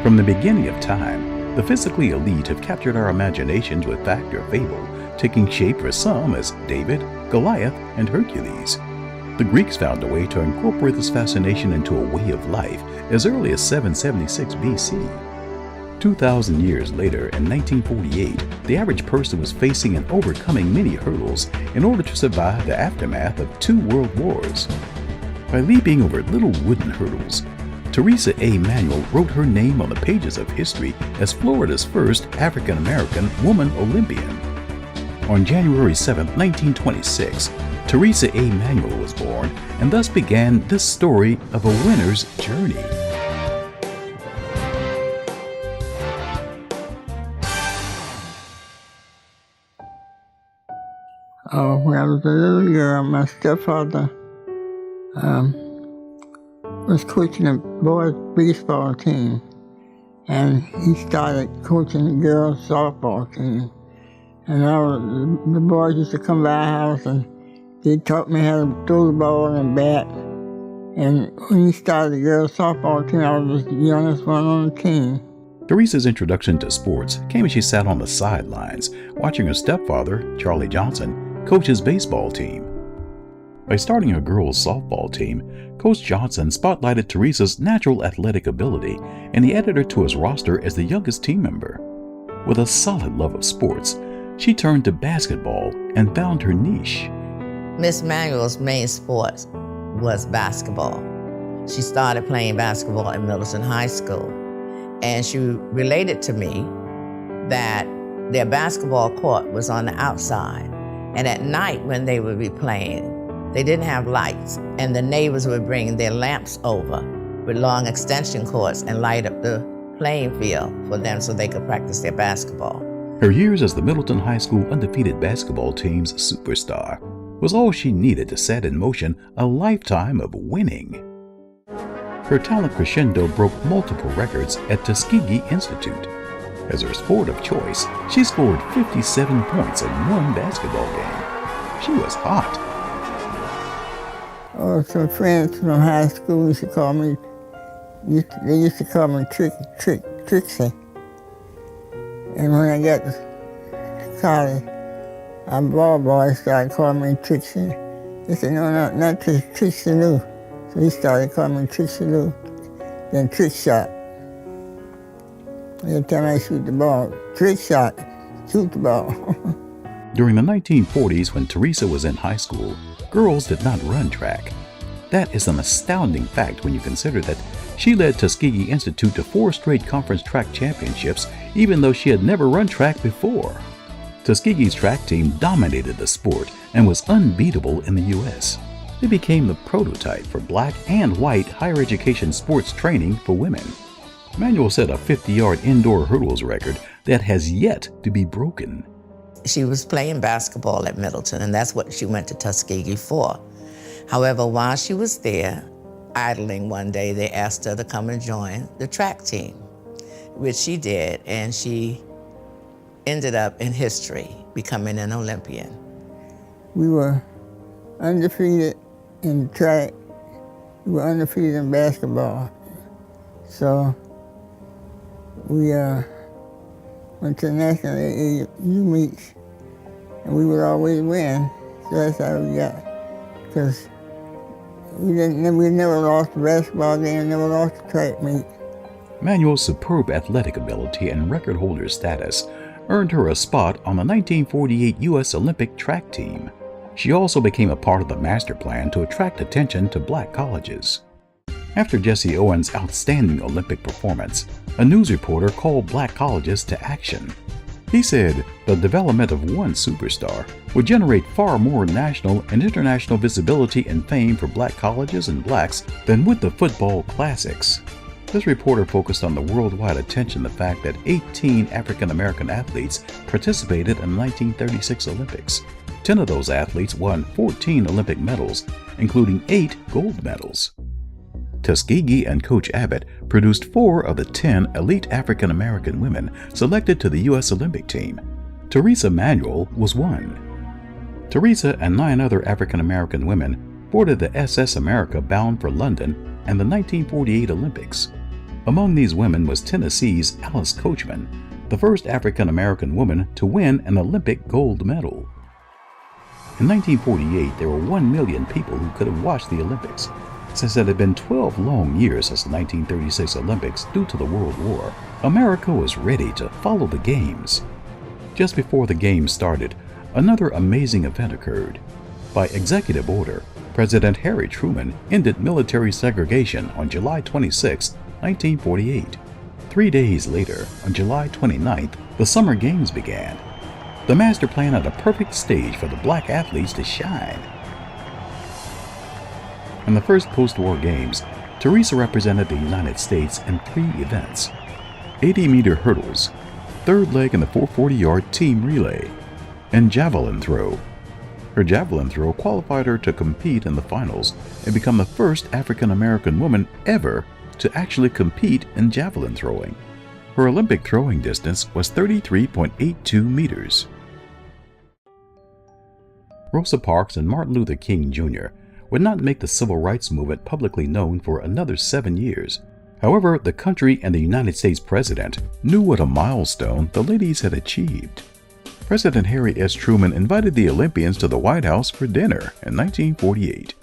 From the beginning of time, the physically elite have captured our imaginations with fact or fable, taking shape for some as David, Goliath, and Hercules. The Greeks found a way to incorporate this fascination into a way of life as early as 776 BC. 2,000 years later, in 1948, the average person was facing and overcoming many hurdles in order to survive the aftermath of 2 world wars. By leaping over little wooden hurdles, Theresa Manuel wrote her name on the pages of history as Florida's first African-American woman Olympian. On January 7, 1926, Theresa Manuel was born, and thus began this story of a winner's journey. When I was a little girl, my stepfather was coaching a boys' baseball team, and he started coaching the girls' softball team. And the boys used to come by our house, and they taught me how to throw the ball and bat. And when he started the girls' softball team, I was the youngest one on the team. Theresa's introduction to sports came as she sat on the sidelines, watching her stepfather, Charlie Johnson, coach his baseball team. By starting her girls' softball team, Coach Johnson spotlighted Theresa's natural athletic ability, and he added her to his roster as the youngest team member. With a solid love of sports, she turned to basketball and found her niche. Miss Manuel's main sport was basketball. She started playing basketball at Middleton High School, and she related to me that their basketball court was on the outside, and at night when they would be playing, they didn't have lights, and the neighbors would bring their lamps over with long extension cords and light up the playing field for them so they could practice their basketball. Her years as the Middleton High School undefeated basketball team's superstar was all she needed to set in motion a lifetime of winning. Her talent crescendo broke multiple records at Tuskegee Institute. As her sport of choice, she scored 57 points in one basketball game. She was hot. Oh, some friends from high school used to call me, they used to call me Trixie. And when I got to college, our ball boys started calling me Trixie. They said, no, not Trixie Lou. So he started calling me Trixie Lou, then Trick Shot. Every time I shoot the ball, Trick Shot, shoot the ball. During the 1940s, when Theresa was in high school, girls did not run track. That is an astounding fact when you consider that she led Tuskegee Institute to 4 straight conference track championships, even though she had never run track before. Tuskegee's track team dominated the sport and was unbeatable in the U.S. They became the prototype for black and white higher education sports training for women. Manuel set a 50-yard indoor hurdles record that has yet to be broken. She was playing basketball at Middleton, and that's what she went to Tuskegee for. However, while she was there, idling one day, they asked her to come and join the track team, which she did, and she ended up in history, becoming an Olympian. We were undefeated in track. We were undefeated in basketball. So we went to the national AAU meets, and we would always win. So that's how we got, because we never lost a basketball game, never lost a track meet. Manuel's superb athletic ability and record holder status earned her a spot on the 1948 U.S. Olympic track team. She also became a part of the master plan to attract attention to black colleges. After Jesse Owens' outstanding Olympic performance, a news reporter called black colleges to action. He said the development of one superstar would generate far more national and international visibility and fame for black colleges and blacks than would the football classics. This reporter focused on the worldwide attention the fact that 18 African-American athletes participated in the 1936 Olympics. 10 of those athletes won 14 Olympic medals, including 8 gold medals. Tuskegee and Coach Abbott produced 4 of the 10 elite African-American women selected to the U.S. Olympic team. Theresa Manuel was one. Theresa and 9 other African-American women boarded the SS America bound for London and the 1948 Olympics. Among these women was Tennessee's Alice Coachman, the first African-American woman to win an Olympic gold medal. In 1948, there were 1 million people who could have watched the Olympics. Since it had been 12 long years since the 1936 Olympics due to the World War, America was ready to follow the Games. Just before the Games started, another amazing event occurred. By executive order, President Harry Truman ended military segregation on July 26, 1948. 3 days later, on July 29th, the Summer Games began. The master plan had a perfect stage for the black athletes to shine. In the first post-war games, Theresa represented the United States in 3 events: 80-meter hurdles, third leg in the 440-yard team relay, and javelin throw. Her javelin throw qualified her to compete in the finals and become the first African-American woman ever to actually compete in javelin throwing. Her Olympic throwing distance was 33.82 meters. Rosa Parks and Martin Luther King Jr. would not make the civil rights movement publicly known for another 7 years. However, the country and the United States president knew what a milestone the ladies had achieved. President Harry S. Truman invited the Olympians to the White House for dinner in 1948.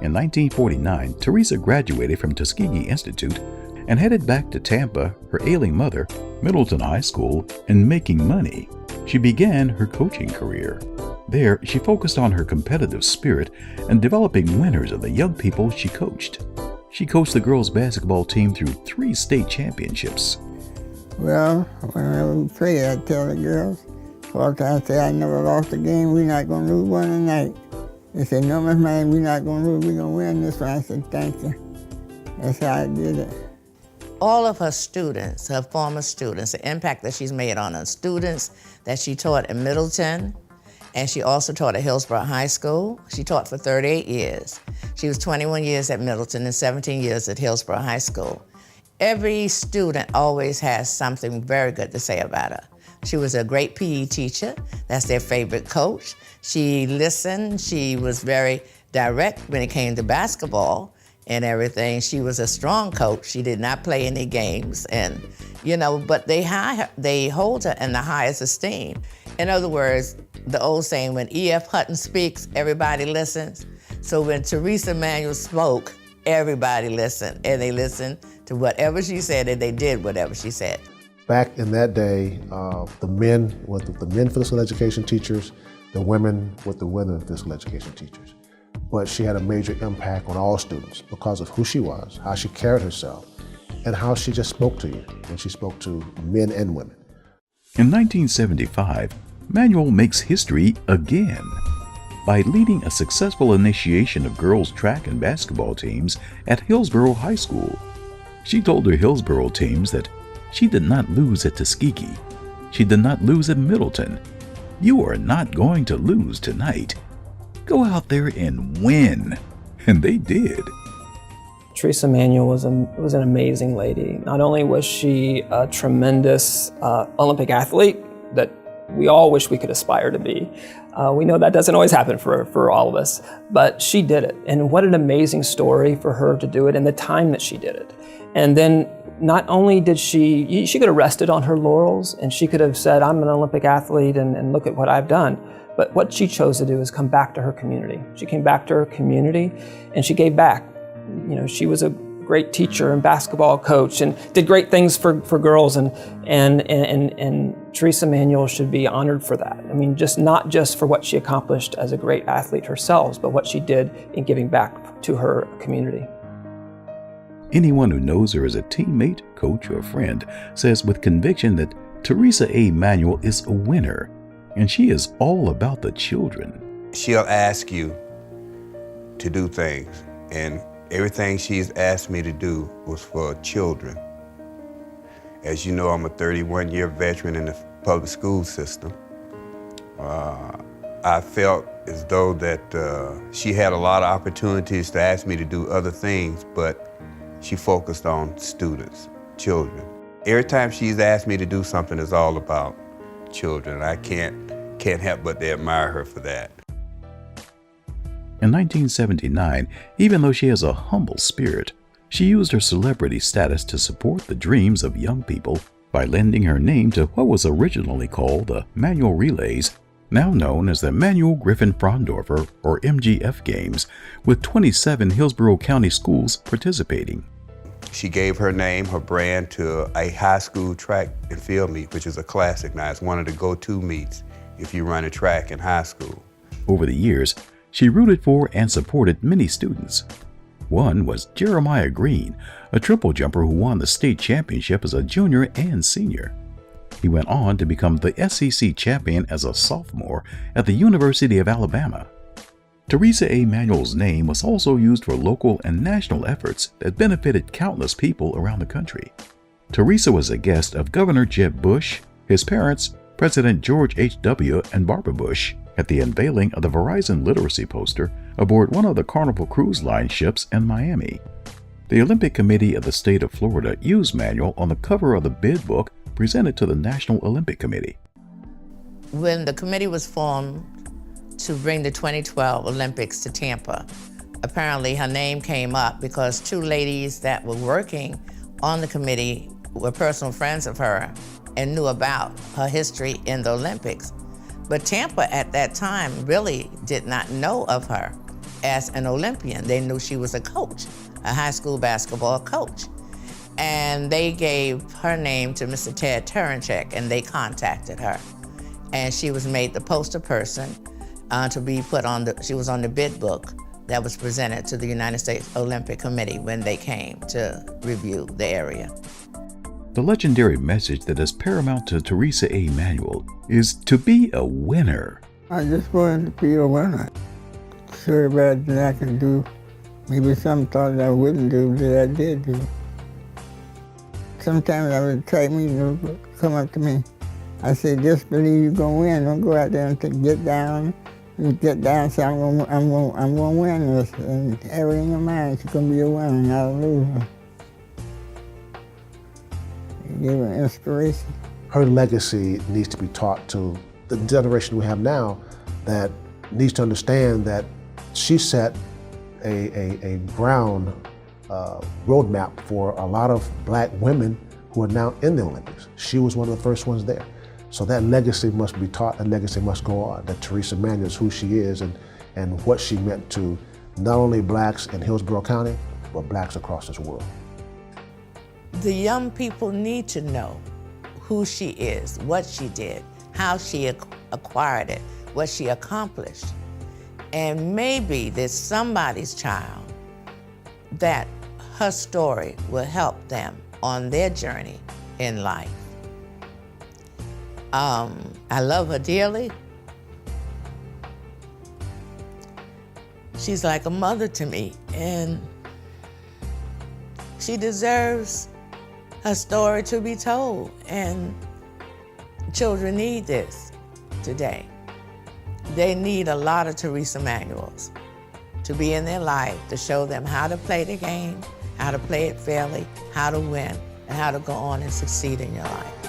In 1949, Theresa graduated from Tuskegee Institute and headed back to Tampa, her ailing mother, Middleton High School, and making money. She began her coaching career. There, she focused on her competitive spirit and developing winners of the young people she coached. She coached the girls' basketball team through 3 state championships. Well, whenever we played, I tell the girls, all the time I say, I never lost a game, we're not going to lose one tonight. They say, no, Miss Man, we're not going to lose, we're going to win this one. I said, thank you. That's how I did it. All of her students, her former students, the impact that she's made on her students that she taught in Middleton, and she also taught at Hillsborough High School. She taught for 38 years. She was 21 years at Middleton and 17 years at Hillsborough High School. Every student always has something very good to say about her. She was a great PE teacher. That's their favorite coach. She listened. She was very direct when it came to basketball and everything. She was a strong coach. She did not play any games, and but they hold her in the highest esteem. In other words, the old saying, when E.F. Hutton speaks, everybody listens. So when Theresa Manuel spoke, everybody listened, and they listened to whatever she said, and they did whatever she said. Back in that day, the men were the men physical education teachers, the women were the women physical education teachers. But she had a major impact on all students because of who she was, how she carried herself, and how she just spoke to you when she spoke to men and women. In 1975, Manuel makes history again by leading a successful initiation of girls' track and basketball teams at Hillsborough High School. She told her Hillsborough teams that she did not lose at Tuskegee. She did not lose at Middleton. You are not going to lose tonight. Go out there and win. And they did. Theresa Manuel was an amazing lady. Not only was she a tremendous Olympic athlete that we all wish we could aspire to be. We know that doesn't always happen for all of us, but she did it. And what an amazing story for her to do it in the time that she did it. And then not only did she could have rested on her laurels and she could have said, I'm an Olympic athlete and look at what I've done. But what she chose to do is come back to her community. She came back to her community and she gave back. She was a great teacher and basketball coach and did great things for girls and Theresa Manuel should be honored for that. I mean, not just for what she accomplished as a great athlete herself, but what she did in giving back to her community. Anyone who knows her as a teammate, coach, or friend says with conviction that Theresa A. Manuel is a winner, and she is all about the children. She'll ask you to do things, and everything she's asked me to do was for children. As you know, I'm a 31-year veteran in the public school system. I felt as though that she had a lot of opportunities to ask me to do other things, but she focused on students, children. Every time she's asked me to do something, it's all about children. I can't help but to admire her for that. In 1979, even though she has a humble spirit, She used her celebrity status to support the dreams of young people by lending her name to what was originally called the Manuel Relays, now known as the Manuel Griffin Frondorfer or MGF Games, with 27 Hillsborough County schools participating. She gave her name, her brand, to a high school track and field meet, which is a classic now. It's one of the go-to meets if you run a track in high school. Over the years, she rooted for and supported many students. One was Jeremiah Green, a triple jumper who won the state championship as a junior and senior. He went on to become the SEC champion as a sophomore at the University of Alabama. Theresa A. Manuel's name was also used for local and national efforts that benefited countless people around the country. Theresa was a guest of Governor Jeb Bush, his parents, President George H.W. and Barbara Bush, at the unveiling of the Verizon literacy poster aboard one of the Carnival Cruise Line ships in Miami. The Olympic Committee of the state of Florida used Manuel on the cover of the bid book presented to the National Olympic Committee. When the committee was formed to bring the 2012 Olympics to Tampa, apparently her name came up because two ladies that were working on the committee were personal friends of her and knew about her history in the Olympics. But Tampa at that time really did not know of her as an Olympian. They knew she was a coach, a high school basketball coach. And they gave her name to Mr. Ted Turinchek, and they contacted her. And she was made the poster person to be put on she was on the bid book that was presented to the United States Olympic Committee when they came to review the area. The legendary message that is paramount to Theresa A. Manuel is to be a winner. I just wanted to be a winner. Sure bad that I can do. Maybe some thought I wouldn't do, but I did do. Sometimes I would try me to come up to me. I said, just believe you're gonna win. Don't go out there and get down. You get down, say, I'm gonna win this. And have it in your mind, you're gonna be a winner, not a loser. You give her inspiration. Her legacy needs to be taught to the generation we have now that needs to understand that she set a ground roadmap for a lot of black women who are now in the Olympics. She was one of the first ones there. So that legacy must be taught, that legacy must go on, that Theresa Manuel is who she is and what she meant to not only blacks in Hillsborough County, but blacks across this world. The young people need to know who she is, what she did, how she acquired it, what she accomplished. And maybe there's somebody's child that her story will help them on their journey in life. I love her dearly. She's like a mother to me, and she deserves her story to be told, and children need this today. They need a lot of Theresa Manuels to be in their life, to show them how to play the game, how to play it fairly, how to win, and how to go on and succeed in your life.